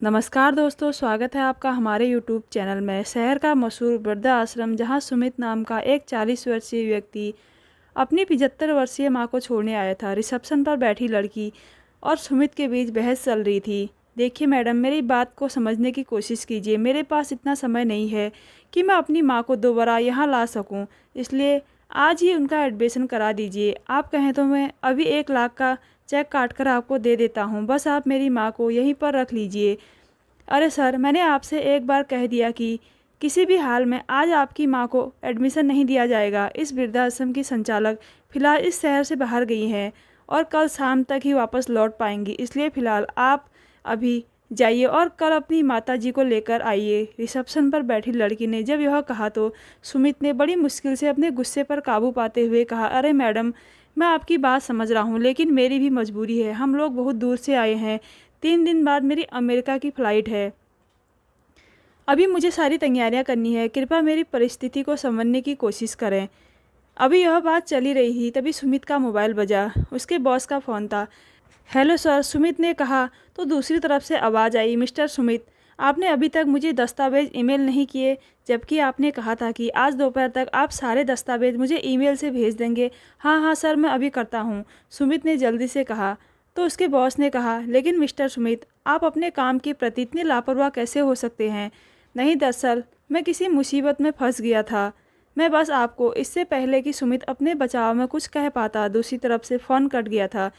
नमस्कार दोस्तों, स्वागत है आपका हमारे यूट्यूब चैनल में। शहर का मशहूर वृद्धाश्रम जहां सुमित नाम का एक 40 वर्षीय व्यक्ति अपनी 75 वर्षीय मां को छोड़ने आया था। रिसेप्शन पर बैठी लड़की और सुमित के बीच बहस चल रही थी। देखिए मैडम, मेरी बात को समझने की कोशिश कीजिए। मेरे पास इतना समय नहीं है कि मैं अपनी माँ को दोबारा यहाँ ला सकूँ, इसलिए आज ही उनका एडमिशन करा दीजिए। आप कहें तो मैं अभी 1 लाख का चेक काट कर आपको दे देता हूँ। बस आप मेरी माँ को यहीं पर रख लीजिए। अरे सर, मैंने आपसे एक बार कह दिया कि किसी भी हाल में आज आपकी माँ को एडमिशन नहीं दिया जाएगा। इस वृद्धाश्रम की संचालक फ़िलहाल इस शहर से बाहर गई हैं और कल शाम तक ही वापस लौट पाएंगी, इसलिए फ़िलहाल आप अभी जाइए और कल अपनी माताजी को लेकर आइए। रिसेप्शन पर बैठी लड़की ने जब यह कहा तो सुमित ने बड़ी मुश्किल से अपने गुस्से पर काबू पाते हुए कहा, अरे मैडम, मैं आपकी बात समझ रहा हूँ, लेकिन मेरी भी मजबूरी है। हम लोग बहुत दूर से आए हैं। 3 दिन बाद मेरी अमेरिका की फ़्लाइट है। अभी मुझे सारी तैयारियां करनी है। कृपया मेरी परिस्थिति को समझने की कोशिश करें। अभी यह बात चली रही थी, तभी सुमित का मोबाइल बजा। उसके बॉस का फ़ोन था। हेलो सर, सुमित ने कहा तो दूसरी तरफ से आवाज़ आई, मिस्टर सुमित, आपने अभी तक मुझे दस्तावेज़ ईमेल नहीं किए, जबकि आपने कहा था कि आज दोपहर तक आप सारे दस्तावेज़ मुझे ईमेल से भेज देंगे। हाँ हाँ सर, मैं अभी करता हूँ, सुमित ने जल्दी से कहा। तो उसके बॉस ने कहा, लेकिन मिस्टर सुमित, आप अपने काम के प्रति इतने लापरवाह कैसे हो सकते हैं? नहीं, दरअसल मैं किसी मुसीबत में फंस गया था। मैं बस आपको इससे पहले कि सुमित अपने बचाव में कुछ कह पाता, दूसरी तरफ से फ़ोन कट गया था।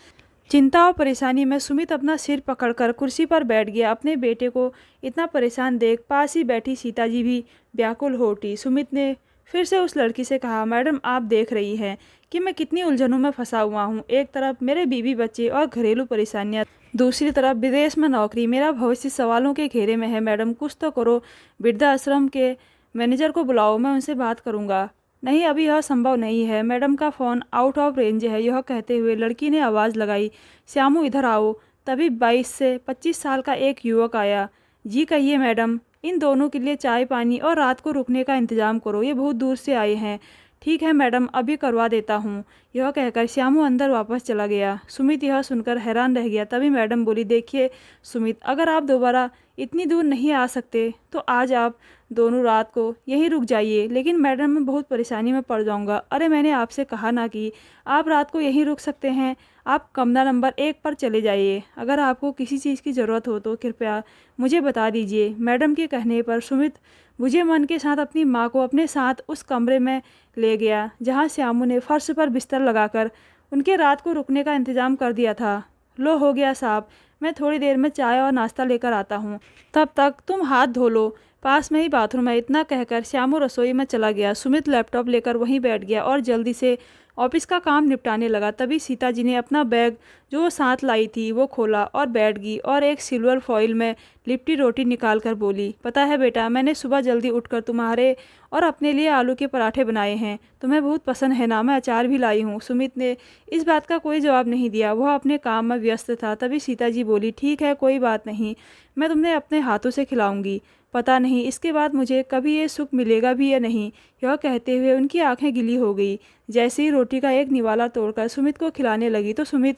चिंता और परेशानी में सुमित अपना सिर पकड़कर कुर्सी पर बैठ गया। अपने बेटे को इतना परेशान देख पास ही बैठी सीता जी भी व्याकुल हो उठी। सुमित ने फिर से उस लड़की से कहा, मैडम, आप देख रही हैं कि मैं कितनी उलझनों में फंसा हुआ हूँ। एक तरफ मेरे बीवी बच्चे और घरेलू परेशानियाँ, दूसरी तरफ विदेश में नौकरी। मेरा भविष्य सवालों के घेरे में है। मैडम, कुछ तो करो। वृद्धाश्रम के मैनेजर को बुलाओ, मैं उनसे बात करूँगा। नहीं, अभी यह संभव नहीं है। मैडम का फ़ोन आउट ऑफ रेंज है। यह कहते हुए लड़की ने आवाज़ लगाई, श्यामू इधर आओ। तभी 22 से 25 साल का एक युवक आया। जी कहिए मैडम, इन दोनों के लिए चाय पानी और रात को रुकने का इंतज़ाम करो, ये बहुत दूर से आए हैं। ठीक है मैडम, अभी करवा देता हूँ। यह कहकर श्यामू अंदर वापस चला गया। सुमित यह सुनकर हैरान रह गया। तभी मैडम बोली, देखिए सुमित, अगर आप दोबारा इतनी दूर नहीं आ सकते तो आज आप दोनों रात को यहीं रुक जाइए। लेकिन मैडम, मैं बहुत परेशानी में पड़ जाऊंगा। अरे मैंने आपसे कहा ना कि आप रात को यहीं रुक सकते हैं। आप कमरा नंबर 1 पर चले जाइए। अगर आपको किसी चीज़ की ज़रूरत हो तो कृपया मुझे बता दीजिए। मैडम के कहने पर सुमित बुझे मन के साथ अपनी माँ को अपने साथ उस कमरे में ले गया जहाँ श्यामू ने फर्श पर बिस्तर लगाकर उनके रात को रुकने का इंतज़ाम कर दिया था। लो, हो गया साहब, मैं थोड़ी देर में चाय और नाश्ता लेकर आता हूँ, तब तक तुम हाथ धो लो, पास में ही बाथरूम है। इतना कहकर श्यामू रसोई में चला गया। सुमित लैपटॉप लेकर वहीं बैठ गया और जल्दी से ऑफिस का काम निपटाने लगा। तभी सीता जी ने अपना बैग जो वो साथ लाई थी वो खोला और बैठ गई और एक सिल्वर फॉइल में लिपटी रोटी निकाल कर बोली, पता है बेटा, मैंने सुबह जल्दी उठकर तुम्हारे और अपने लिए आलू के पराठे बनाए हैं। तुम्हें बहुत पसंद है ना? मैं अचार भी लाई हूँ। सुमित ने इस बात का कोई जवाब नहीं दिया, वह अपने काम में व्यस्त था। तभी सीता जी बोली, ठीक है, कोई बात नहीं, मैं तुम्हें अपने हाथों से खिलाऊंगी। पता नहीं इसके बाद मुझे कभी ये सुख मिलेगा भी या नहीं। यह कहते हुए उनकी आंखें गीली हो गई। जैसे ही रोटी का एक निवाला तोड़कर सुमित को खिलाने लगी तो सुमित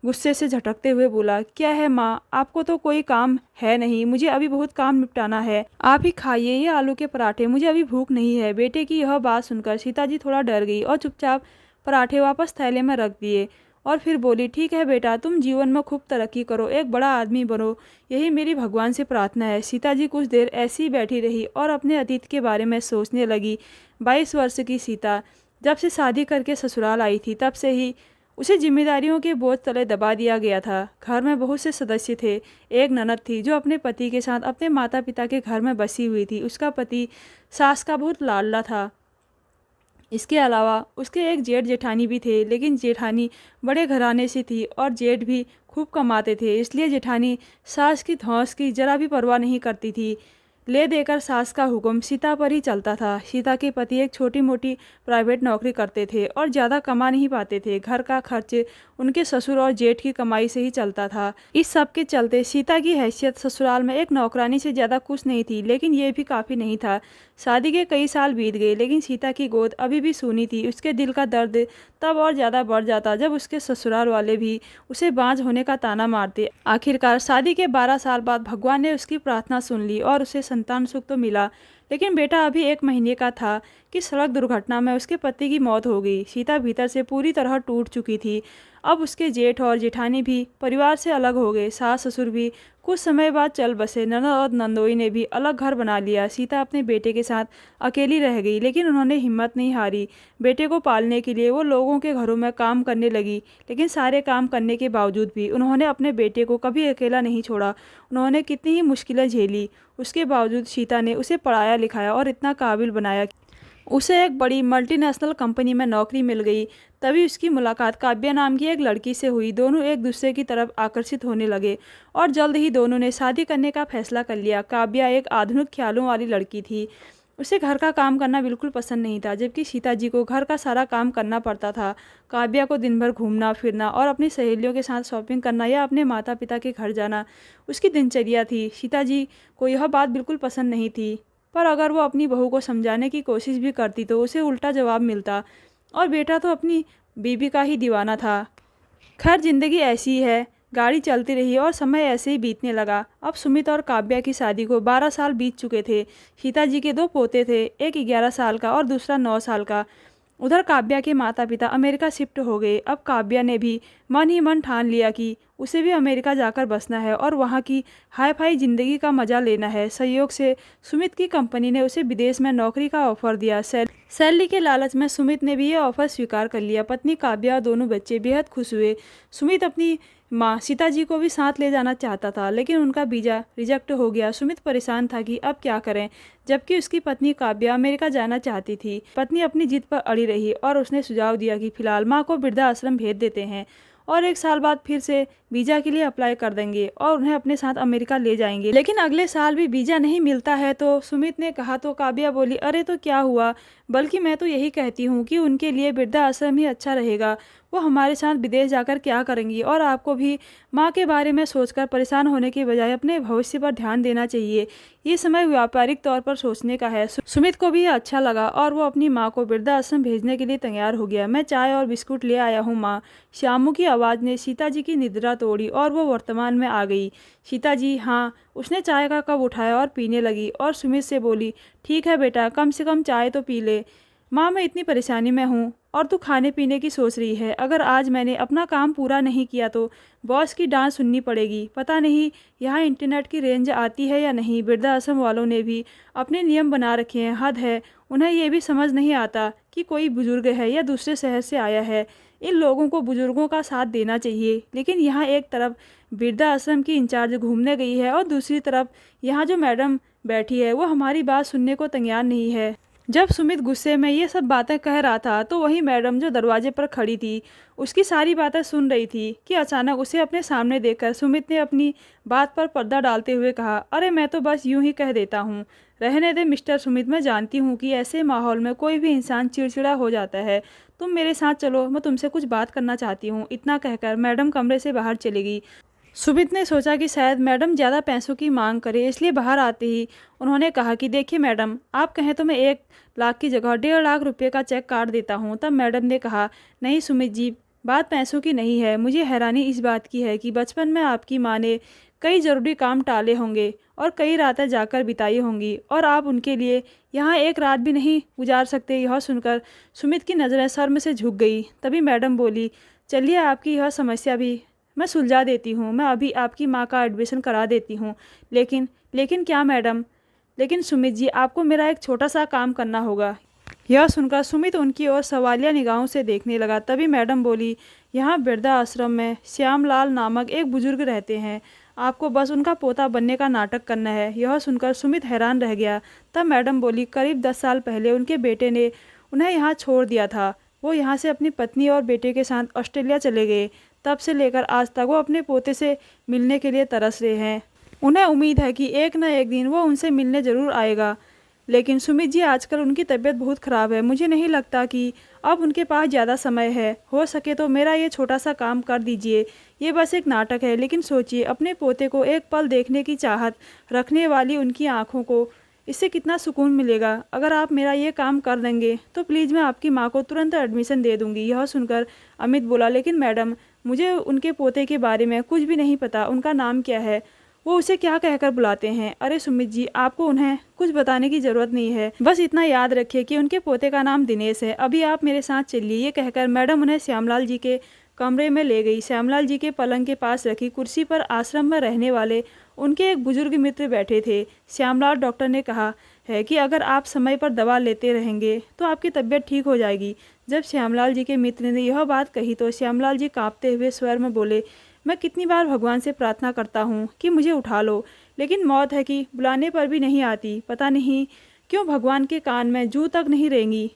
गुस्से से झटकते हुए बोला, क्या है माँ, आपको तो कोई काम है नहीं? मुझे अभी बहुत काम निपटाना है। आप ही खाइए ये आलू के पराठे, मुझे अभी भूख नहीं है। बेटे की यह बात सुनकर सीता जी थोड़ा डर गई और चुपचाप पराठे वापस थैले में रख दिए और फिर बोली, ठीक है बेटा, तुम जीवन में खूब तरक्की करो, एक बड़ा आदमी बनो, यही मेरी भगवान से प्रार्थना है। सीता जी कुछ देर ऐसी ही बैठी रही और अपने अतीत के बारे में सोचने लगी। 22 वर्ष की सीता जब से शादी करके ससुराल आई थी तब से ही उसे जिम्मेदारियों के बोझ तले दबा दिया गया था। घर में बहुत से सदस्य थे। एक ननद थी जो अपने पति के साथ अपने माता पिता के घर में बसी हुई थी। उसका पति सास का बहुत लाडला था। इसके अलावा उसके एक जेठ जेठानी भी थे, लेकिन जेठानी बड़े घराने से थी और जेठ भी खूब कमाते थे, इसलिए जेठानी सास की धौंस की जरा भी परवाह नहीं करती थी। ले देकर सास का हुक्म सीता पर ही चलता था। सीता के पति एक छोटी मोटी प्राइवेट नौकरी करते थे और ज़्यादा कमा नहीं पाते थे। घर का खर्च उनके ससुर और जेठ की कमाई से ही चलता था। इस सब के चलते सीता की हैसियत ससुराल में एक नौकरानी से ज़्यादा कुछ नहीं थी, लेकिन ये भी काफ़ी नहीं था। शादी के कई साल बीत गए, लेकिन सीता की गोद अभी भी सूनी थी। उसके दिल का दर्द तब और ज़्यादा बढ़ जाता जब उसके ससुराल वाले भी उसे बांझ होने का ताना मारते। आखिरकार शादी के 12 साल बाद भगवान ने उसकी प्रार्थना सुन ली और उसे संतान सुख तो मिला, लेकिन बेटा अभी 1 महीने का था कि सड़क दुर्घटना में उसके पति की मौत हो गई। सीता भीतर से पूरी तरह टूट चुकी थी। अब उसके जेठ और जेठानी भी परिवार से अलग हो गए। सास ससुर भी कुछ समय बाद चल बसे। ननद और नंदोई ने भी अलग घर बना लिया। सीता अपने बेटे के साथ अकेली रह गई, लेकिन उन्होंने हिम्मत नहीं हारी। बेटे को पालने के लिए वो लोगों के घरों में काम करने लगी, लेकिन सारे काम करने के बावजूद भी उन्होंने अपने बेटे को कभी अकेला नहीं छोड़ा। उन्होंने कितनी ही मुश्किलें झेली, उसके बावजूद सीता ने उसे पढ़ाया लिखाया और इतना काबिल बनाया। उसे एक बड़ी मल्टीनेशनल कंपनी में नौकरी मिल गई। तभी उसकी मुलाकात काव्या नाम की एक लड़की से हुई। दोनों एक दूसरे की तरफ आकर्षित होने लगे और जल्द ही दोनों ने शादी करने का फैसला कर लिया। काव्या एक आधुनिक ख्यालों वाली लड़की थी। उसे घर का काम करना बिल्कुल पसंद नहीं था, जबकि सीता जी को घर का सारा काम करना पड़ता था। काव्या को दिन भर घूमना फिरना और अपनी सहेलियों के साथ शॉपिंग करना या अपने माता पिता के घर जाना उसकी दिनचर्या थी। सीता जी को यह बात बिल्कुल पसंद नहीं थी, पर अगर वो अपनी बहू को समझाने की कोशिश भी करती तो उसे उल्टा जवाब मिलता, और बेटा तो अपनी बीबी का ही दीवाना था। खैर, जिंदगी ऐसी ही है। गाड़ी चलती रही और समय ऐसे ही बीतने लगा। अब सुमित और काव्या की शादी को 12 साल बीत चुके थे। सीता जी के 2 पोते थे, एक 11 साल का और दूसरा 9 साल का। उधर काव्या के माता पिता अमेरिका शिफ्ट हो गए। अब काव्या ने भी मन ही मन ठान लिया कि उसे भी अमेरिका जाकर बसना है और वहाँ की हाई फाई ज़िंदगी का मज़ा लेना है। संयोग से सुमित की कंपनी ने उसे विदेश में नौकरी का ऑफर दिया। सैलरी के लालच में सुमित ने भी ये ऑफर स्वीकार कर लिया। पत्नी काव्या और दोनों बच्चे बेहद खुश हुए। सुमित अपनी माँ सीता जी को भी साथ ले जाना चाहता था, लेकिन उनका वीज़ा रिजेक्ट हो गया। सुमित परेशान था कि अब क्या करें, जबकि उसकी पत्नी काव्या अमेरिका जाना चाहती थी। पत्नी अपनी जिद पर अड़ी रही और उसने सुझाव दिया कि फिलहाल माँ को वृद्धाश्रम भेज देते हैं और 1 साल बाद फिर से वीज़ा के लिए अप्लाई कर देंगे और उन्हें अपने साथ अमेरिका ले जाएंगे। लेकिन अगले साल भी वीज़ा नहीं मिलता है तो सुमित ने कहा तो काव्या बोली, अरे तो क्या हुआ, बल्कि मैं तो यही कहती हूँ कि उनके लिए वृद्धाश्रम ही अच्छा रहेगा। वो हमारे साथ विदेश जाकर क्या करेंगी, और आपको भी माँ के बारे में सोचकर परेशान होने के बजाय अपने भविष्य पर ध्यान देना चाहिए। ये समय व्यापारिक तौर पर सोचने का है। सुमित को भी ये अच्छा लगा और वो अपनी माँ को वृद्धाश्रम भेजने के लिए तैयार हो गया। मैं चाय और बिस्कुट ले आया हूँ माँ। श्यामू की आवाज़ ने सीता जी की निद्रा तोड़ी और वो वर्तमान में आ गई। सीता जी, हाँ। उसने चाय का कप उठाया और पीने लगी और सुमित से बोली, ठीक है बेटा, कम से कम चाय तो पी ले। माँ, मैं इतनी परेशानी में हूँ और तू खाने पीने की सोच रही है। अगर आज मैंने अपना काम पूरा नहीं किया तो बॉस की डांट सुननी पड़ेगी। पता नहीं यहाँ इंटरनेट की रेंज आती है या नहीं। वृद्धाश्रम वालों ने भी अपने नियम बना रखे हैं, हद है। उन्हें ये भी समझ नहीं आता कि कोई बुजुर्ग है या दूसरे शहर से आया है। इन लोगों को बुजुर्गों का साथ देना चाहिए। लेकिन यहाँ एक तरफ वृद्धाश्रम की इंचार्ज घूमने गई है और दूसरी तरफ यहाँ जो मैडम बैठी है वो हमारी बात सुनने को तैयार नहीं है। जब सुमित गुस्से में ये सब बातें कह रहा था तो वही मैडम जो दरवाजे पर खड़ी थी उसकी सारी बातें सुन रही थी कि अचानक उसे अपने सामने देखकर सुमित ने अपनी बात पर पर्दा डालते हुए कहा, अरे मैं तो बस यूं ही कह देता हूँ, रहने दे मिस्टर सुमित। मैं जानती हूँ कि ऐसे माहौल में कोई भी इंसान चिड़चिड़ा हो जाता है। तुम मेरे साथ चलो, मैं तुमसे कुछ बात करना चाहती हूँ। इतना कहकर मैडम कमरे से बाहर चली गई। सुमित ने सोचा कि शायद मैडम ज़्यादा पैसों की मांग करे, इसलिए बाहर आते ही उन्होंने कहा कि देखिए मैडम, आप कहें तो मैं 1 लाख की जगह 1.5 लाख रुपए का चेक काट देता हूँ। तब मैडम ने कहा, नहीं सुमित जी, बात पैसों की नहीं है। मुझे हैरानी इस बात की है कि बचपन में आपकी माँ ने कई ज़रूरी काम टाले होंगे और कई रातें जाकर बिताई होंगी और आप उनके लिए यहाँ 1 रात भी नहीं गुजार सकते। यह सुनकर सुमित की नज़रें शर्म से झुक गई। तभी मैडम बोली, चलिए आपकी यह समस्या भी मैं सुलझा देती हूँ। मैं अभी आपकी माँ का एडमिशन करा देती हूँ। लेकिन क्या मैडम? लेकिन सुमित जी, आपको मेरा एक छोटा सा काम करना होगा। यह सुनकर सुमित उनकी ओर सवालिया निगाहों से देखने लगा। तभी मैडम बोली, यहाँ वृद्धाश्रम में श्यामलाल नामक एक बुजुर्ग रहते हैं। आपको बस उनका पोता बनने का नाटक करना है। यह सुनकर सुमित हैरान रह गया। तब मैडम बोली, करीब 10 साल पहले उनके बेटे ने उन्हें यहाँ छोड़ दिया था। वो यहाँ से अपनी पत्नी और बेटे के साथ ऑस्ट्रेलिया चले गए। तब से लेकर आज तक वो अपने पोते से मिलने के लिए तरस रहे हैं। उन्हें उम्मीद है कि एक न एक दिन वो उनसे मिलने ज़रूर आएगा। लेकिन सुमित जी, आजकल उनकी तबीयत बहुत ख़राब है। मुझे नहीं लगता कि अब उनके पास ज़्यादा समय है। हो सके तो मेरा ये छोटा सा काम कर दीजिए। ये बस एक नाटक है, लेकिन सोचिए, अपने पोते को एक पल देखने की चाहत रखने वाली उनकी आंखों को इससे कितना सुकून मिलेगा। अगर आप मेरा ये काम कर देंगे तो प्लीज़ मैं आपकी माँ को तुरंत एडमिशन दे दूँगी। यह सुनकर अमित बोला, लेकिन मैडम, मुझे उनके पोते के बारे में कुछ भी नहीं पता। उनका नाम क्या है? वो उसे क्या कहकर बुलाते हैं? अरे सुमित जी, आपको उन्हें कुछ बताने की ज़रूरत नहीं है। बस इतना याद रखिए कि उनके पोते का नाम दिनेश है। अभी आप मेरे साथ चलिए। ये कहकर मैडम उन्हें श्यामलाल जी के कमरे में ले गई। श्यामलाल जी के पलंग के पास रखी कुर्सी पर आश्रम में रहने वाले उनके एक बुजुर्ग मित्र बैठे थे। श्यामलाल, डॉक्टर ने कहा है कि अगर आप समय पर दवा लेते रहेंगे तो आपकी तबीयत ठीक हो जाएगी। जब श्यामलाल जी के मित्र ने यह बात कही तो श्यामलाल जी कांपते हुए स्वर में बोले, मैं कितनी बार भगवान से प्रार्थना करता हूँ कि मुझे उठा लो, लेकिन मौत है कि बुलाने पर भी नहीं आती। पता नहीं क्यों भगवान के कान में जू तक नहीं रेंगी।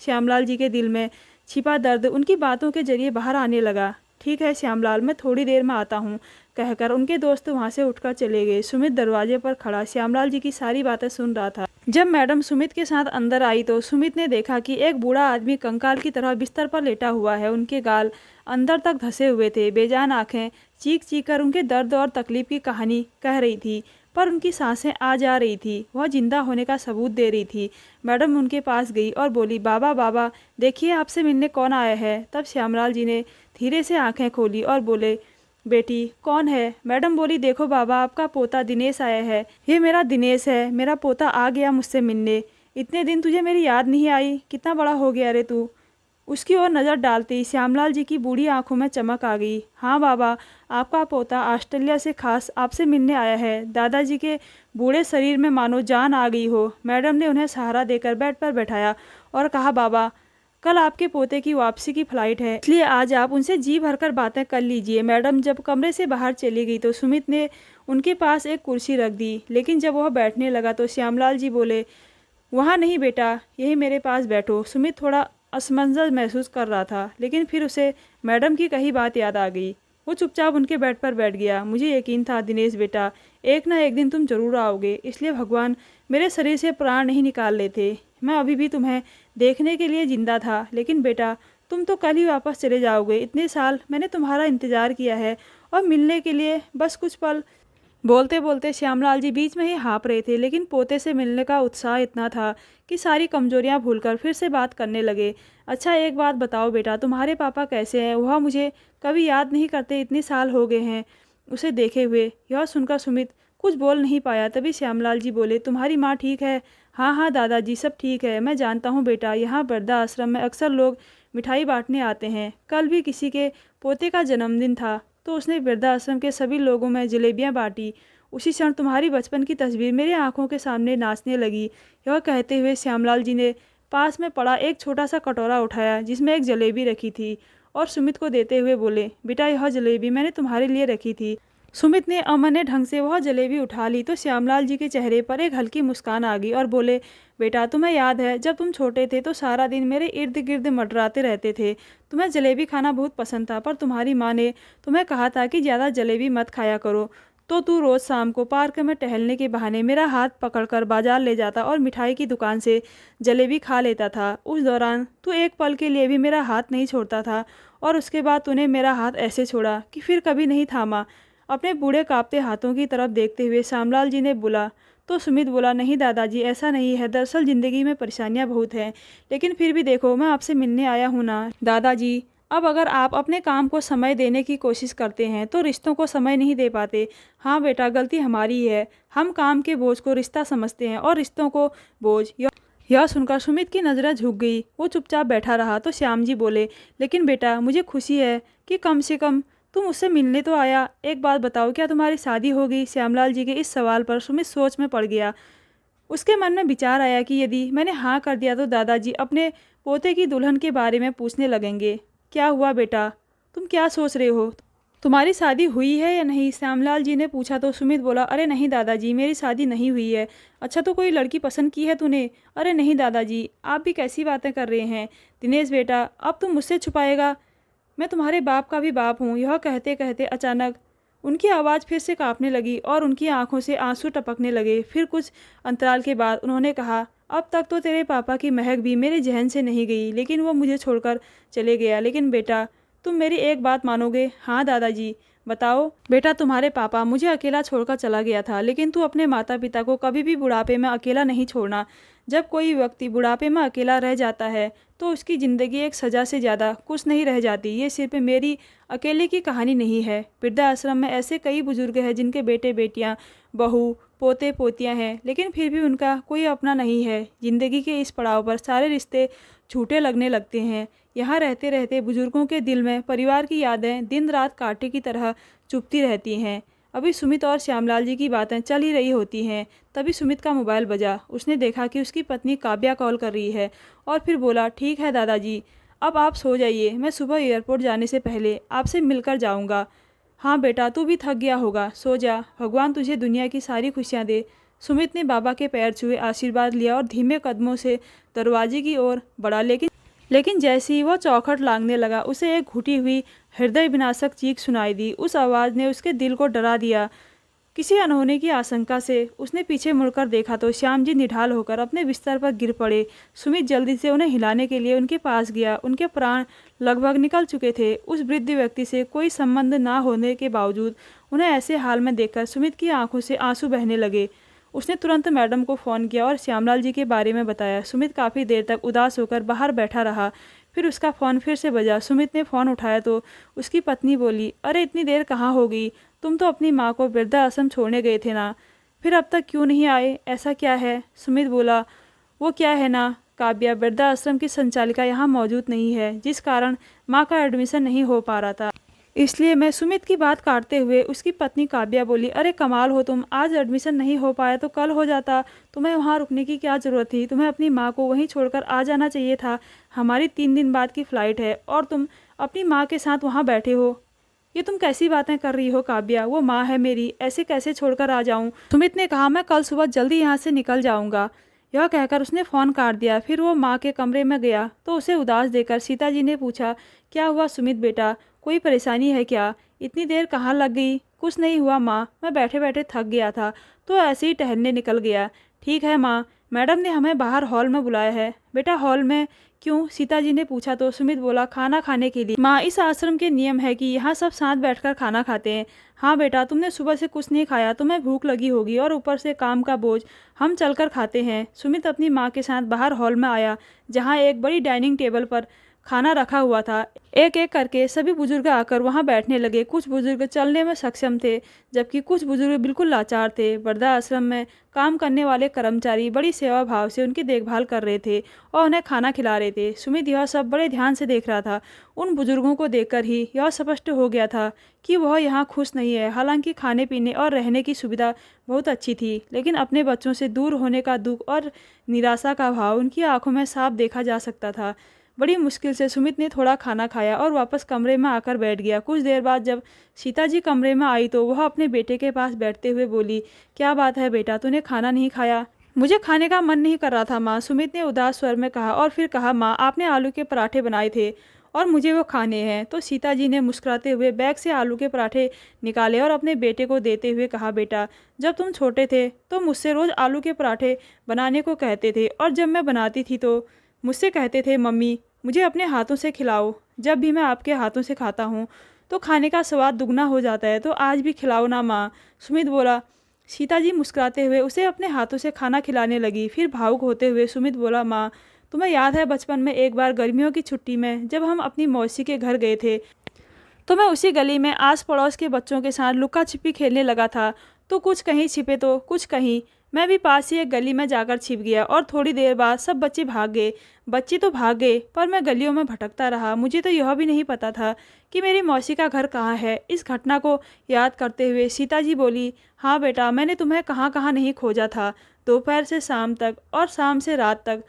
श्यामलाल जी के दिल में छिपा दर्द उनकी बातों के जरिए बाहर आने लगा। ठीक है श्यामलाल, मैं थोड़ी देर में आता हूँ, कहकर उनके दोस्त वहाँ से उठकर चले गए। सुमित दरवाजे पर खड़ा श्यामलाल जी की सारी बातें सुन रहा था। जब मैडम सुमित के साथ अंदर आई तो सुमित ने देखा कि एक बूढ़ा आदमी कंकाल की तरह बिस्तर पर लेटा हुआ है। उनके गाल अंदर तक धंसे हुए थे। बेजान आंखें चीख चीख कर उनके दर्द और तकलीफ की कहानी कह रही थी, पर उनकी सांसें आ जा रही थी। वह जिंदा होने का सबूत दे रही थी। मैडम उनके पास गई और बोली, बाबा बाबा, देखिए आपसे मिलने कौन आया है। तब श्यामलाल जी ने धीरे से आंखें खोली और बोले, बेटी कौन है? मैडम बोली, देखो बाबा, आपका पोता दिनेश आया है। ये मेरा दिनेश है, मेरा पोता आ गया मुझसे मिलने। इतने दिन तुझे मेरी याद नहीं आई? कितना बड़ा हो गया रे तू। उसकी ओर नज़र डालती श्यामलाल जी की बूढ़ी आंखों में चमक आ गई। हाँ बाबा, आपका पोता ऑस्ट्रेलिया से खास आपसे मिलने आया है। दादाजी के बूढ़े शरीर में मानो जान आ गई हो। मैडम ने उन्हें सहारा देकर बेड पर बैठाया और कहा, बाबा, कल आपके पोते की वापसी की फ्लाइट है, इसलिए आज आप उनसे जी भरकर बातें कर लीजिए। मैडम जब कमरे से बाहर चली गई तो सुमित ने उनके पास एक कुर्सी रख दी, लेकिन जब वह बैठने लगा तो श्यामलाल जी बोले, वहाँ नहीं बेटा, यही मेरे पास बैठो। सुमित थोड़ा असमंजस महसूस कर रहा था, लेकिन फिर उसे मैडम की कही बात याद आ गई। वो चुपचाप उनके बेड पर बैठ गया। मुझे यकीन था दिनेश बेटा, एक ना एक दिन तुम जरूर आओगे, इसलिए भगवान मेरे शरीर से प्राण नहीं निकाल लेते। मैं अभी भी तुम्हें देखने के लिए जिंदा था, लेकिन बेटा तुम तो कल ही वापस चले जाओगे। इतने साल मैंने तुम्हारा इंतज़ार किया है और मिलने के लिए बस कुछ पल। बोलते बोलते श्यामलाल जी बीच में ही हाँप रहे थे, लेकिन पोते से मिलने का उत्साह इतना था कि सारी कमजोरियां भूलकर फिर से बात करने लगे। अच्छा एक बात बताओ बेटा, तुम्हारे पापा कैसे हैं? वह मुझे कभी याद नहीं करते, इतने साल हो गए हैं उसे देखे हुए। यह सुनकर सुमित कुछ बोल नहीं पाया। तभी श्यामलाल जी बोले, तुम्हारी माँ ठीक है? हाँ हाँ दादाजी, सब ठीक है। मैं जानता हूँ बेटा, यहाँ वृद्धा आश्रम में अक्सर लोग मिठाई बांटने आते हैं। कल भी किसी के पोते का जन्मदिन था तो उसने वृद्धाश्रम के सभी लोगों में जलेबियां बांटी। उसी क्षण तुम्हारी बचपन की तस्वीर मेरी आंखों के सामने नाचने लगी। यह कहते हुए श्यामलाल जी ने पास में पड़ा एक छोटा सा कटोरा उठाया जिसमें एक जलेबी रखी थी और सुमित को देते हुए बोले, बेटा यह जलेबी मैंने तुम्हारे लिए रखी थी। सुमित ने अमान्य ढंग से वह जलेबी उठा ली तो श्यामलाल जी के चेहरे पर एक हल्की मुस्कान आ गई और बोले, बेटा तुम्हें याद है जब तुम छोटे थे तो सारा दिन मेरे इर्द गिर्द मंडराते रहते थे। तुम्हें जलेबी खाना बहुत पसंद था, पर तुम्हारी माँ ने तुम्हें कहा था कि ज़्यादा जलेबी मत खाया करो, तो तू रोज़ शाम को पार्क में टहलने के बहाने मेरा हाथ पकड़कर बाजार ले जाता और मिठाई की दुकान से जलेबी खा लेता था। उस दौरान तू एक पल के लिए भी मेरा हाथ नहीं छोड़ता था और उसके बाद तूने मेरा हाथ ऐसे छोड़ा कि फिर कभी नहीं थामा। अपने बूढ़े कांपते हाथों की तरफ देखते हुए श्यामलाल जी ने बोला तो सुमित बोला, नहीं दादाजी, ऐसा नहीं है। दरअसल ज़िंदगी में परेशानियां बहुत हैं, लेकिन फिर भी देखो मैं आपसे मिलने आया हूँ ना। दादाजी, अब अगर आप अपने काम को समय देने की कोशिश करते हैं तो रिश्तों को समय नहीं दे पाते। हाँ बेटा, गलती हमारी है। हम काम के बोझ को रिश्ता समझते हैं और रिश्तों को बोझ। यह सुनकर सुमित की नज़रें झुक गई। वो चुपचाप बैठा रहा तो श्याम जी बोले, लेकिन बेटा मुझे खुशी है कि कम से कम तुम मुझसे मिलने तो आया। एक बात बताओ, क्या तुम्हारी शादी हो गई? श्यामलाल जी के इस सवाल पर सुमित सोच में पड़ गया। उसके मन में विचार आया कि यदि मैंने हाँ कर दिया तो दादाजी अपने पोते की दुल्हन के बारे में पूछने लगेंगे। क्या हुआ बेटा, तुम क्या सोच रहे हो? तुम्हारी शादी हुई है या नहीं? श्यामलाल जी ने पूछा तो सुमित बोला, अरे नहीं दादाजी, मेरी शादी नहीं हुई है। अच्छा, तो कोई लड़की पसंद की है तूने? अरे नहीं दादाजी, आप भी कैसी बातें कर रहे हैं? दिनेश बेटा, अब तुम मुझसे छुपाएगा? मैं तुम्हारे बाप का भी बाप हूँ। यह कहते कहते अचानक उनकी आवाज़ फिर से काँपने लगी और उनकी आंखों से आंसू टपकने लगे। फिर कुछ अंतराल के बाद उन्होंने कहा, अब तक तो तेरे पापा की महक भी मेरे जहन से नहीं गई, लेकिन वो मुझे छोड़कर चले गया। लेकिन बेटा, तुम मेरी एक बात मानोगे? हाँ दादाजी। बताओ। बेटा, तुम्हारे पापा मुझे अकेला छोड़कर चला गया था, लेकिन तू अपने माता पिता को कभी भी बुढ़ापे में अकेला नहीं छोड़ना। जब कोई व्यक्ति बुढ़ापे में अकेला रह जाता है तो उसकी ज़िंदगी एक सज़ा से ज़्यादा कुछ नहीं रह जाती। ये सिर्फ मेरी अकेले की कहानी नहीं है। वृद्धाश्रम में ऐसे कई बुजुर्ग हैं जिनके बेटे बेटियां, बहू, पोते पोतियां हैं, लेकिन फिर भी उनका कोई अपना नहीं है। ज़िंदगी के इस पड़ाव पर सारे रिश्ते झूठे लगने लगते हैं। यहाँ रहते रहते बुजुर्गों के दिल में परिवार की यादें दिन रात कांटे की तरह चुभती रहती हैं। अभी सुमित और श्यामलाल जी की बातें चल ही रही होती हैं, तभी सुमित का मोबाइल बजा। उसने देखा कि उसकी पत्नी काव्या कॉल कर रही है और फिर बोला, ठीक है दादाजी, अब आप सो जाइए, मैं सुबह एयरपोर्ट जाने से पहले आपसे मिलकर जाऊंगा। हाँ बेटा, तू भी थक गया होगा, सो जा, भगवान तुझे दुनिया की सारी खुशियाँ दे। सुमित ने बाबा के पैर छुए आशीर्वाद लिया और धीमे कदमों से दरवाजे की ओर बढ़ा। लेकिन जैसे ही वो चौखट लांघने लगा, उसे एक घुटी हुई हृदय विनाशक चीख सुनाई दी। उस आवाज़ ने उसके दिल को डरा दिया। किसी अनहोनी की आशंका से उसने पीछे मुड़कर देखा तो श्याम जी निढाल होकर अपने बिस्तर पर गिर पड़े। सुमित जल्दी से उन्हें हिलाने के लिए उनके पास गया। उनके प्राण लगभग निकल चुके थे। उस वृद्ध व्यक्ति से कोई संबंध ना होने के बावजूद उन्हें ऐसे हाल में देखकर सुमित की आंखों से आंसू बहने लगे। उसने तुरंत मैडम को फ़ोन किया और श्यामलाल जी के बारे में बताया। सुमित काफ़ी देर तक उदास होकर बाहर बैठा रहा। फिर उसका फ़ोन फिर से बजा। सुमित ने फ़ोन उठाया तो उसकी पत्नी बोली, अरे इतनी देर कहाँ हो गई? तुम तो अपनी माँ को वृद्धाश्रम छोड़ने गए थे ना, फिर अब तक क्यों नहीं आए? ऐसा क्या है? सुमित बोला, वो क्या है ना काव्या, वृद्धाश्रम की संचालिका यहाँ मौजूद नहीं है, जिस कारण माँ का एडमिशन नहीं हो पा रहा था, इसलिए मैं। सुमित की बात काटते हुए उसकी पत्नी काव्या बोली, अरे कमाल हो तुम, आज एडमिशन नहीं हो पाया तो कल हो जाता। तुम्हें वहाँ रुकने की क्या ज़रूरत थी? तुम्हें अपनी माँ को वहीं छोड़कर आ जाना चाहिए था। हमारी 3 दिन बाद की फ़्लाइट है और तुम अपनी माँ के साथ वहाँ बैठे हो। ये तुम कैसी बातें कर रही हो काव्या? वो माँ है मेरी, ऐसे कैसे छोड़कर आ जाऊँ? सुमित ने कहा, मैं कल सुबह जल्दी यहाँ से निकल जाऊँगा। यह कहकर उसने फ़ोन काट दिया। फिर वो माँ के कमरे में गया तो उसे उदास देखकर सीता जी ने पूछा, क्या हुआ सुमित बेटा, कोई परेशानी है क्या? इतनी देर कहाँ लग गई? कुछ नहीं हुआ माँ, मैं बैठे बैठे थक गया था तो ऐसे ही टहलने निकल गया। ठीक है माँ, मैडम ने हमें बाहर हॉल में बुलाया है। बेटा हॉल में क्यों? सीता जी ने पूछा तो सुमित बोला, खाना खाने के लिए। माँ, इस आश्रम के नियम है कि यहाँ सब साथ बैठकर खाना खाते हैं। हाँ बेटा, तुमने सुबह से कुछ नहीं खाया, तुम्हें भूख लगी होगी और ऊपर से काम का बोझ, हम चलकर खाते हैं। सुमित अपनी माँ के साथ बाहर हॉल में आया, जहाँ एक बड़ी डाइनिंग टेबल पर खाना रखा हुआ था। एक एक करके सभी बुजुर्ग आकर वहां बैठने लगे। कुछ बुजुर्ग चलने में सक्षम थे, जबकि कुछ बुजुर्ग बिल्कुल लाचार थे। वृद्धाश्रम में काम करने वाले कर्मचारी बड़ी सेवा भाव से उनकी देखभाल कर रहे थे और उन्हें खाना खिला रहे थे। सुमित यह सब बड़े ध्यान से देख रहा था। उन बुजुर्गों को देखकर ही यह स्पष्ट हो गया था कि वह यहाँ खुश नहीं है। हालांकि खाने पीने और रहने की सुविधा बहुत अच्छी थी, लेकिन अपने बच्चों से दूर होने का दुख और निराशा का भाव उनकी आंखों में साफ देखा जा सकता था। बड़ी मुश्किल से सुमित ने थोड़ा खाना खाया और वापस कमरे में आकर बैठ गया। कुछ देर बाद जब सीता जी कमरे में आई तो वह अपने बेटे के पास बैठते हुए बोली, क्या बात है बेटा, तूने खाना नहीं खाया? मुझे खाने का मन नहीं कर रहा था माँ, सुमित ने उदास स्वर में कहा। और फिर कहा, माँ आपने आलू के पराठे बनाए थे और मुझे वो खाने हैं। तो सीता जी ने मुस्कुराते हुए बैग से आलू के पराठे निकाले और अपने बेटे को देते हुए कहा, बेटा जब तुम छोटे थे तो मुझसे रोज़ आलू के पराठे बनाने को कहते थे और जब मैं बनाती थी तो मुझसे कहते थे, मम्मी मुझे अपने हाथों से खिलाओ। जब भी मैं आपके हाथों से खाता हूँ तो खाने का स्वाद दुगना हो जाता है, तो आज भी खिलाओ ना माँ। सुमित बोला। सीता जी मुस्कुराते हुए उसे अपने हाथों से खाना खिलाने लगी। फिर भावुक होते हुए सुमित बोला, माँ तुम्हें याद है बचपन में एक बार गर्मियों की छुट्टी में जब हम अपनी मौसी के घर गए थे तो मैं उसी गली में आस पड़ोस के बच्चों के साथ लुका छिपी खेलने लगा था। तो कुछ कहीं छिपे तो कुछ कहीं। मैं भी पास ही एक गली में जाकर छिप गया और थोड़ी देर बाद सब बच्चे भाग गए। बच्चे तो भाग गए पर मैं गलियों में भटकता रहा। मुझे तो यह भी नहीं पता था कि मेरी मौसी का घर कहाँ है। इस घटना को याद करते हुए सीता जी बोली, हाँ बेटा, मैंने तुम्हें कहाँ कहाँ नहीं खोजा था, दोपहर से शाम तक और शाम से रात तक,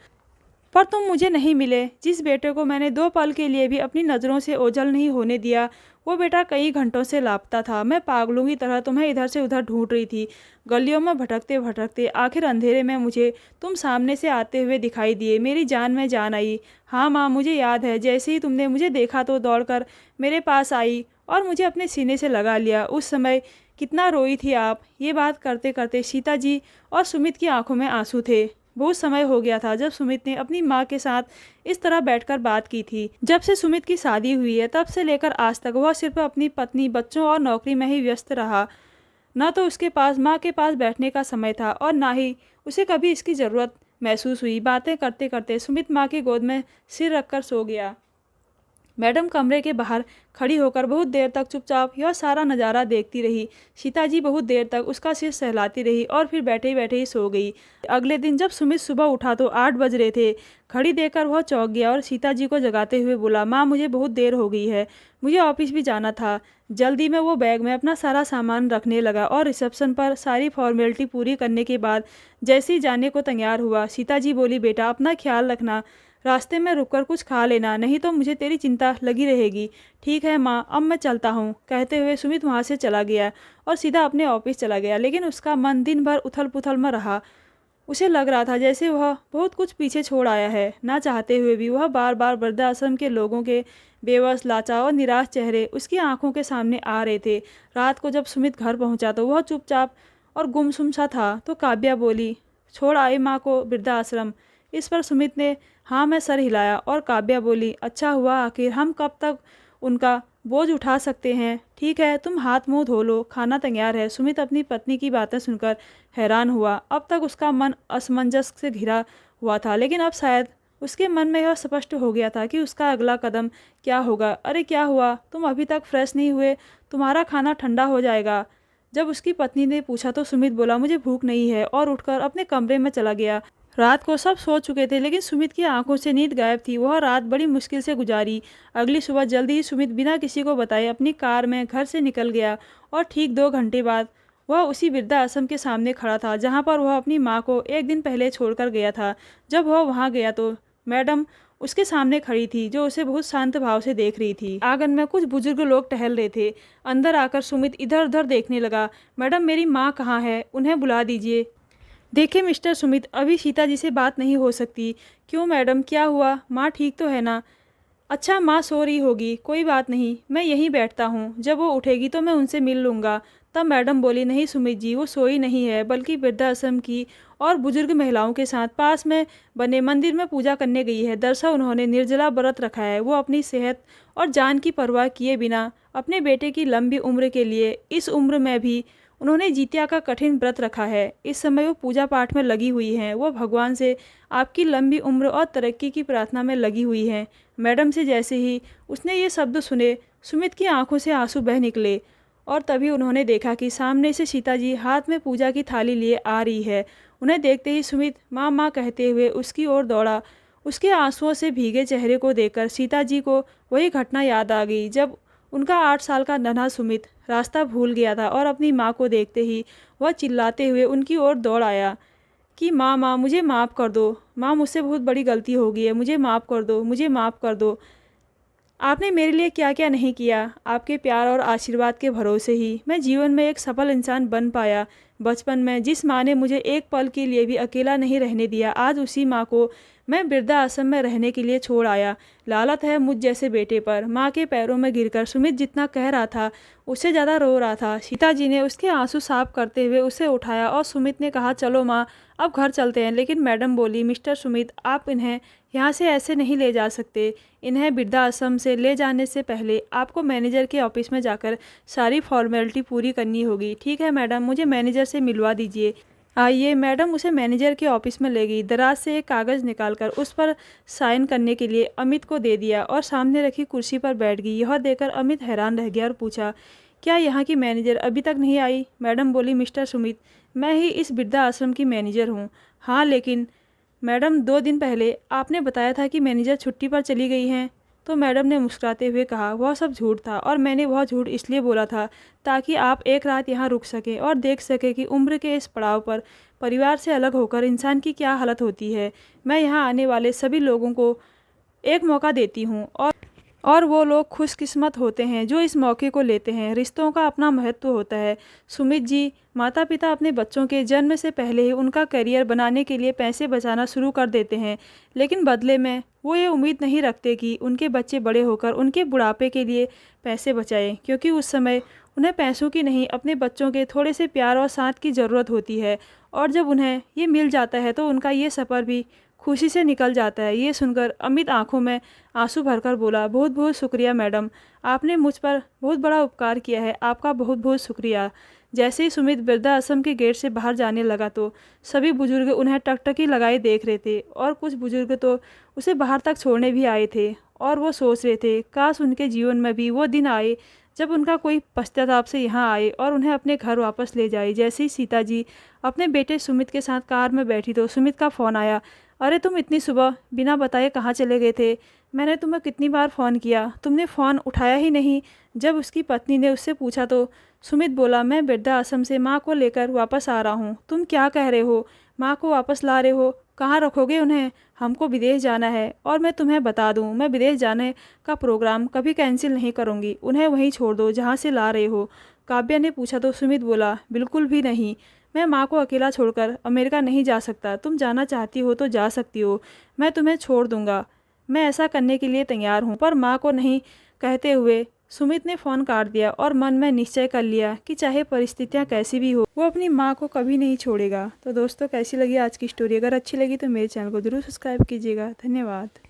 पर तुम मुझे नहीं मिले। जिस बेटे को मैंने 2 पल के लिए भी अपनी नज़रों से ओझल नहीं होने दिया, वो बेटा कई घंटों से लापता था। मैं पागलों की तरह तुम्हें इधर से उधर ढूंढ रही थी, गलियों में भटकते भटकते आखिर अंधेरे में मुझे तुम सामने से आते हुए दिखाई दिए। मेरी जान में जान आई। हाँ माँ, मुझे याद है, जैसे ही तुमने मुझे देखा तो दौड़कर मेरे पास आई और मुझे अपने सीने से लगा लिया। उस समय कितना रोई थी आप। ये बात करते करते सीता जी और सुमित की आंखों में आंसू थे। बहुत समय हो गया था जब सुमित ने अपनी माँ के साथ इस तरह बैठकर बात की थी। जब से सुमित की शादी हुई है तब से लेकर आज तक वह सिर्फ अपनी पत्नी, बच्चों और नौकरी में ही व्यस्त रहा। न तो उसके पास माँ के पास बैठने का समय था और ना ही उसे कभी इसकी ज़रूरत महसूस हुई। बातें करते करते सुमित माँ की गोद में सिर रखकर सो गया। मैडम कमरे के बाहर खड़ी होकर बहुत देर तक चुपचाप यह सारा नज़ारा देखती रही। सीता जी बहुत देर तक उसका सिर सहलाती रही और फिर बैठे बैठे ही सो गई। अगले दिन जब सुमित सुबह उठा तो 8 बज रहे थे। घड़ी देखकर वह चौंक गया और सीता जी को जगाते हुए बोला, माँ मुझे बहुत देर हो गई है, मुझे ऑफिस भी जाना था। जल्दी में वो बैग में अपना सारा सामान रखने लगा और रिसेप्शन पर सारी फॉर्मेलिटी पूरी करने के बाद जैसे ही जाने को तैयार हुआ, सीता जी बोली, बेटा अपना ख्याल रखना, रास्ते में रुककर कुछ खा लेना, नहीं तो मुझे तेरी चिंता लगी रहेगी। ठीक है माँ, अब मैं चलता हूँ। कहते हुए सुमित वहाँ से चला गया और सीधा अपने ऑफिस चला गया। लेकिन उसका मन दिन भर उथल पुथल में रहा। उसे लग रहा था जैसे वह बहुत कुछ पीछे छोड़ आया है। ना चाहते हुए भी वह बार बार वृद्धाश्रम के लोगों के बेबस, लाचार और निराश चेहरे उसकी आंखों के सामने आ रहे थे। रात को जब सुमित घर पहुंचा तो वह चुपचाप और गुमसुम सा था। तो काव्या बोली, छोड़ आए माँ को वृद्धाश्रम। इस पर सुमित ने हाँ में सर हिलाया और काव्या बोली, अच्छा हुआ, आखिर हम कब तक उनका बोझ उठा सकते हैं। ठीक है, तुम हाथ मुंह धो लो, खाना तैयार है। सुमित अपनी पत्नी की बातें सुनकर हैरान हुआ। अब तक उसका मन असमंजस से घिरा हुआ था, लेकिन अब शायद उसके मन में यह स्पष्ट हो गया था कि उसका अगला कदम क्या होगा। अरे क्या हुआ, तुम अभी तक फ्रेश नहीं हुए, तुम्हारा खाना ठंडा हो जाएगा। जब उसकी पत्नी ने पूछा तो सुमित बोला, मुझे भूख नहीं है, और उठकर अपने कमरे में चला गया। रात को सब सो चुके थे, लेकिन सुमित की आंखों से नींद गायब थी। वह रात बड़ी मुश्किल से गुजारी। अगली सुबह जल्दी ही सुमित बिना किसी को बताए अपनी कार में घर से निकल गया और ठीक 2 घंटे बाद वह उसी वृद्धाश्रम के सामने खड़ा था जहां पर वह अपनी माँ को एक दिन पहले छोड़कर गया था। जब वह वहां गया तो मैडम उसके सामने खड़ी थी, जो उसे बहुत शांत भाव से देख रही थी। आंगन में कुछ बुजुर्ग लोग टहल रहे थे। अंदर आकर सुमित इधर उधर देखने लगा। मैडम, मेरी माँ कहाँ है? उन्हें बुला दीजिए। देखिए मिस्टर सुमित, अभी सीता जी से बात नहीं हो सकती। क्यों मैडम, क्या हुआ? माँ ठीक तो है ना? अच्छा, माँ सो रही होगी, कोई बात नहीं, मैं यहीं बैठता हूँ, जब वो उठेगी तो मैं उनसे मिल लूँगा। तब मैडम बोली, नहीं सुमित जी, वो सोई नहीं है, बल्कि वृद्धाश्रम की और बुजुर्ग महिलाओं के साथ पास में बने मंदिर में पूजा करने गई है। दरअसल उन्होंने निर्जला व्रत रखा है। वो अपनी सेहत और जान की परवाह किए बिना अपने बेटे की लंबी उम्र के लिए, इस उम्र में भी उन्होंने जितिया का कठिन व्रत रखा है। इस समय वो पूजा पाठ में लगी हुई हैं। वो भगवान से आपकी लंबी उम्र और तरक्की की प्रार्थना में लगी हुई हैं। मैडम से जैसे ही उसने ये शब्द सुने, सुमित की आंखों से आंसू बह निकले और तभी उन्होंने देखा कि सामने से सीता जी हाथ में पूजा की थाली लिए आ रही है। उन्हें देखते ही सुमित माँ माँ कहते हुए उसकी ओर दौड़ा। उसके आंसुओं से भीगे चेहरे को देखकर सीता जी को वही घटना याद आ गई जब उनका 8 साल का नन्हा सुमित रास्ता भूल गया था और अपनी माँ को देखते ही वह चिल्लाते हुए उनकी ओर दौड़ आया कि माँ माँ, मुझे माफ़ कर दो, माँ मुझसे बहुत बड़ी गलती हो गई है, मुझे माफ़ कर दो, मुझे माफ़ कर दो। आपने मेरे लिए क्या क्या नहीं किया। आपके प्यार और आशीर्वाद के भरोसे ही मैं जीवन में एक सफल इंसान बन पाया। बचपन में जिस माँ ने मुझे एक पल के लिए भी अकेला नहीं रहने दिया, आज उसी माँ को मैं वृद्धाश्रम में रहने के लिए छोड़ आया। लालत है मुझ जैसे बेटे पर। माँ के पैरों में गिरकर सुमित जितना कह रहा था, उससे ज़्यादा रो रहा था। सीता जी ने उसके आंसू साफ करते हुए उसे उठाया और सुमित ने कहा, चलो माँ, अब घर चलते हैं। लेकिन मैडम बोली, मिस्टर सुमित, आप इन्हें यहाँ से ऐसे नहीं ले जा सकते। इन्हें वृद्धाश्रम से ले जाने से पहले आपको मैनेजर के ऑफिस में जाकर सारी फॉर्मेलिटी पूरी करनी होगी। ठीक है मैडम, मुझे मैनेजर से मिलवा दीजिए। आइए। मैडम उसे मैनेजर के ऑफिस में ले गई। दराज से एक कागज़ निकालकर उस पर साइन करने के लिए अमित को दे दिया और सामने रखी कुर्सी पर बैठ गई। यह देखकर अमित हैरान रह गया और पूछा, क्या यहाँ की मैनेजर अभी तक नहीं आई? मैडम बोली, मिस्टर सुमित, मैं ही इस वृद्धाश्रम की मैनेजर हूँ। हाँ, लेकिन मैडम 2 दिन पहले आपने बताया था कि मैनेजर छुट्टी पर चली गई हैं। तो मैडम ने मुस्कुराते हुए कहा, वह सब झूठ था और मैंने वह झूठ इसलिए बोला था ताकि आप एक रात यहाँ रुक सकें और देख सकें कि उम्र के इस पड़ाव पर परिवार से अलग होकर इंसान की क्या हालत होती है। मैं यहाँ आने वाले सभी लोगों को एक मौका देती हूँ और वो लोग खुशकिस्मत होते हैं जो इस मौके को लेते हैं। रिश्तों का अपना महत्व होता है। सुमित जी, माता पिता अपने बच्चों के जन्म से पहले ही उनका करियर बनाने के लिए पैसे बचाना शुरू कर देते हैं, लेकिन बदले में वो ये उम्मीद नहीं रखते कि उनके बच्चे बड़े होकर उनके बुढ़ापे के लिए पैसे बचाएं, क्योंकि उस समय उन्हें पैसों की नहीं, अपने बच्चों के थोड़े से प्यार और साथ की ज़रूरत होती है। और जब उन्हें ये मिल जाता है तो उनका ये सफ़र भी खुशी से निकल जाता है। ये सुनकर अमित आंखों में आंसू भरकर बोला, बहुत बहुत शुक्रिया मैडम, आपने मुझ पर बहुत बड़ा उपकार किया है, आपका बहुत बहुत शुक्रिया। जैसे ही सुमित वृद्धाश्रम के गेट से बाहर जाने लगा तो सभी बुजुर्ग उन्हें टकटकी लगाए देख रहे थे, और कुछ बुजुर्ग तो उसे बाहर तक छोड़ने भी आए थे। और वो सोच रहे थे काश उनके जीवन में भी वो दिन आए जब उनका कोई पश्चाताप से यहाँ आए और उन्हें अपने घर वापस ले जाए। जैसे ही सीता जी अपने बेटे सुमित के साथ कार में बैठी तो सुमित का फ़ोन आया। अरे तुम इतनी सुबह बिना बताए कहाँ चले गए थे? मैंने तुम्हें कितनी बार फ़ोन किया, तुमने फ़ोन उठाया ही नहीं। जब उसकी पत्नी ने उससे पूछा तो सुमित बोला, मैं वृद्धाश्रम से माँ को लेकर वापस आ रहा हूँ। तुम क्या कह रहे हो? माँ को वापस ला रहे हो? कहाँ रखोगे उन्हें? हमको विदेश जाना है, और मैं तुम्हें बता दूँ, मैं विदेश जाने का प्रोग्राम कभी कैंसिल नहीं करूँगी। उन्हें वहीं छोड़ दो जहाँ से ला रहे हो। काव्या ने पूछा तो सुमित बोला, बिल्कुल भी नहीं, मैं माँ को अकेला छोड़कर अमेरिका नहीं जा सकता। तुम जाना चाहती हो तो जा सकती हो, मैं तुम्हें छोड़ दूंगा, मैं ऐसा करने के लिए तैयार हूँ, पर माँ को नहीं। कहते हुए सुमित ने फ़ोन काट दिया और मन में निश्चय कर लिया कि चाहे परिस्थितियाँ कैसी भी हो, वो अपनी माँ को कभी नहीं छोड़ेगा। तो दोस्तों, कैसी लगी आज की स्टोरी? अगर अच्छी लगी तो मेरे चैनल को ज़रूर सब्सक्राइब कीजिएगा। धन्यवाद।